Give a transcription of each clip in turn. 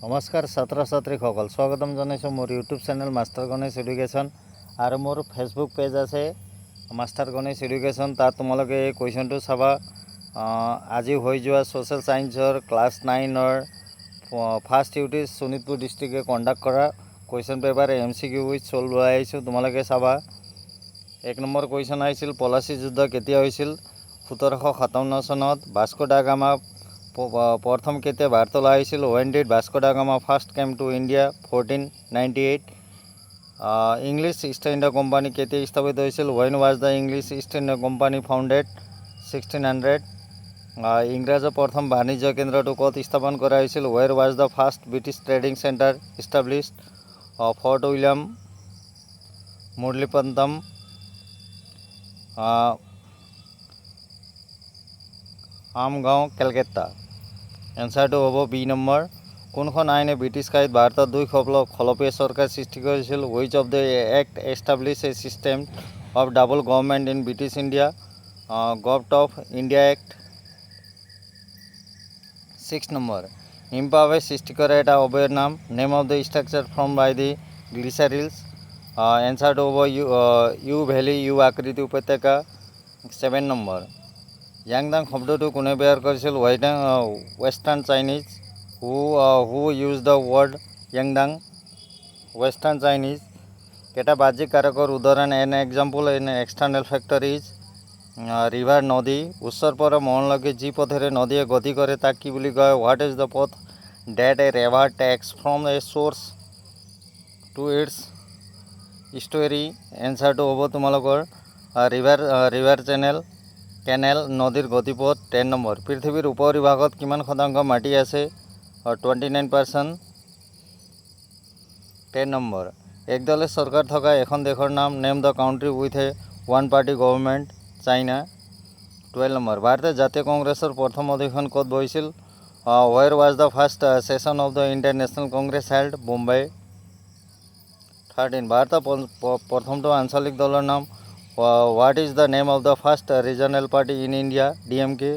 नमस्कार छात्र छात्रीসকল स्वागतम जनाइছোঁ मोर YouTube channel master Ganesh education और मोर फेसबुक पेज आछे मास्टर गणेश एडुकेशन तार तुम्हारे क्वेश्चन तो चाबा आज हो जा सोशल साइंसर क्लास 9 फार्स्ट यूनिट शोणितपुर डिस्ट्रिक्टे कन्डाक्ट करा question paper MCQ with solve लाई तुम्हारे चाबा। 1 नम्बर क्वेश्चन आइছিল पलाची युद्ध केতিয়া হৈছিল 1757 सनत। वास्को डा गामा प्रथम केते भारतলৈ আহিছিল when did Vasco da Gama first came to India 1498। English East India Company केते स्थापित হৈছিল when was the English East India Company founded 1600। ইংৰাজৰ প্ৰথম বাণিজ্য কেন্দ্ৰটো ক'ত স্থাপন কৰা হৈছিল where was the first British trading center established Fort William मुरलीपट्टनम। आमगाँव कलकत्ता। एन्सार तो हम बी नम्बर কোনখন আইনে ব্রিটিশ কায়িত ভারতত দুই খলপীয়া চৰকাৰ সৃষ্টি কৰিছিল which of the act established a system of double government in British India Govt of India Act। 6 নম্বৰ ইম্পাৱে সৃষ্টি কৰা এটা অবয়ৰ নাম name of the structure form by the গ্লিচাৰিলছ। এন্সাৰ তো হ'ব ইউ ভেলি ইউ আকৃতি উপত্যকা। 7 নম্বৰ यांगदांग शब्दটো কোনে ব্যৱহাৰ কৰিছিল western Chinese who use the word यांगदांग वेस्टार्न चाइनीज। केटा बाह्यिक कारকৰ उदाहरण an example in external factor is river नदी उत्सर पर महलলৈকে जी पथेरे नदीये गति करे ताक कि बुली कय what is the path that a river takes from a source to its story. Answer तो হ'ব তোমালোকৰ रिभार चैनल केनेल नदीर गतिपथ। 10 নম্বৰ पृथ्वीर उपरिभागत किमान शतांश माटी आछे 29%। 10 নম্বৰ एक दले सरकार थका एखन देशर नाम name the country with a one party government China. 12 নম্বৰ भारतीय जातीय कांग्रेसर प्रथम अधिवेशन कत बहिছিল where was the first session of the Indian National Congress held Mumbai. 13 भारत प्रथम आंचलिक दलर नाम what is the name of the first regional party in India DMK।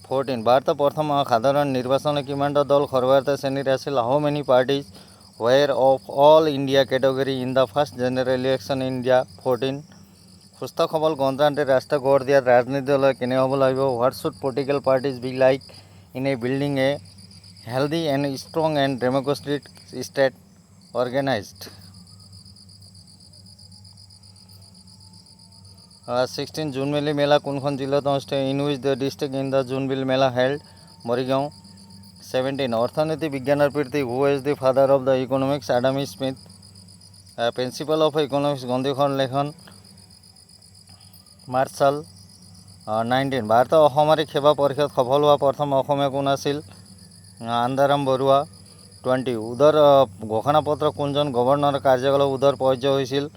14 भारत प्रथम साधारण निर्वाचन किमानटा दल सर्वभारतीय श्रेणीर आछिल how many parties were of all India category in the first general election in India 14। सुस्थ सबल गणतांत्रिक राष्ट्र गढ़ दियात राजनीति दल केने हब लागिब what should political parties be like in a building a healthy and strong and democratic state organised. 16 Jonbeel Mela কোনখন জিলাত অনুষ্ঠিত इन which the district in the Jonbeel Mela held Morigaon. 17 অৰ্থনীতি বিজ্ঞানৰ পিতৃ who is the father of the economics Adam Smith. Principle of economics গ্ৰন্থিখন লেখন Marshall. 19 ভাৰতৰ অসামৰিক সেৱা পৰীক্ষাত সফল হোৱা প্ৰথম অসমীয়া কোন আছিল আন্ধাৰাম বৰুৱা। 20 উদৰ ঘোষণাপত্ৰ কোনজন গভৰ্ণৰৰ কাৰ্যকালত উদৰ পৰ্যায় হৈছিল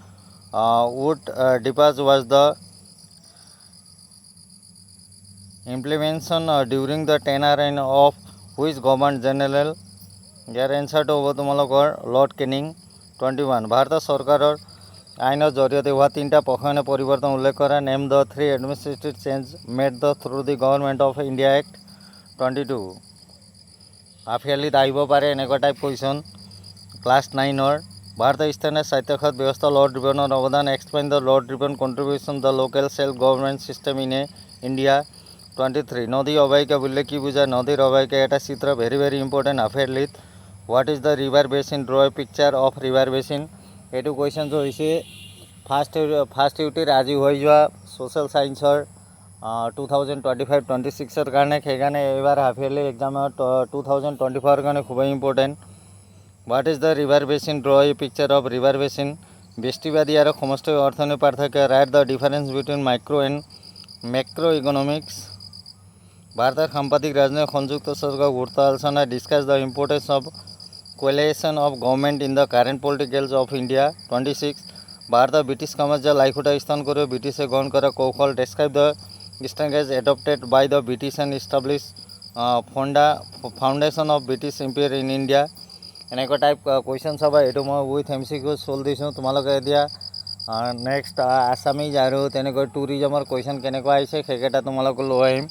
wood depots was the implementation during the tenure reign of which government general। Year answer তো হ'ব তোমালোকৰ লৰ্ড কেনিং। 21 ভাৰত চৰকাৰৰ আইনৰ জৰিয়তে হোৱা 3টা প্ৰশাসনিক পৰিৱৰ্তন উল্লেখ কৰা name the 3 administrative change made the through the government of India act. 22 আফিয়ালিত আহিব পাৰে এনেকুৱা টাইপ কুৱেশ্যন ক্লাছ 9 भारतीय स्थानीय साहित्यखात व्यवस्था लॉर्ड रिबन अवदान explain the Lord Ripon contribution the local self government system in a India. 23 नदी अवबाहिका बुझे कि बुझाय नदीर अवबाहिका एटा चित्र भेरी भेरी इम्पर्टेन्ट आफेरलित what is the river basin draw a picture of river basin. एटू क्वेश्चन जो फार्स्ट यूटिर आज हो जा सोशल साइंसर 2025-26 कारण সেইকাৰণে এবাৰ হাফিয়াৰলি এক্সামৰ 2024 কাৰণে খুব important. What is the river basin draw a picture of river basin. बृष्टिवादी और समष्टि अर्थनीति पार्थक्य write the difference between micro and macro economics. भारत साम्प्रतिक राजनैतिक संयुक्त सरकार गुरुत्व आलोचना discuss the importance of coalition of government in the current politicals of India. 26 भारत ब्रिटिश साम्राज्य लाइखुटा स्थान कर ब्रिटिशे ग्रहण कर कौशल describe the strategy adapted by the British and establish foundation of British empire in India. এনেকুৱা টাইপ কুৱেশ্যন চাবা এইটো মই উইথ MCQ চল দিছোঁ তোমালোকে এতিয়া নেক্সট আছামিজ আৰু তেনেকৈ টুৰিজমৰ কুৱেশ্যন কেনেকুৱা আহিছে সেইকেইটা তোমালোকে লৈ আহিম।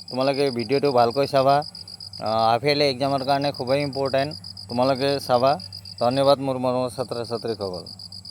তোমালোকে ভিডিঅ'টো ভালকৈ চাবা। হাফ ইয়াৰলি এক্সামৰ কাৰণে খুবেই ইম্পৰ্টেণ্ট। তোমালোকে চাবা। ধন্যবাদ মোৰ মৰমৰ ছাত্ৰ ছাত্ৰীসকল।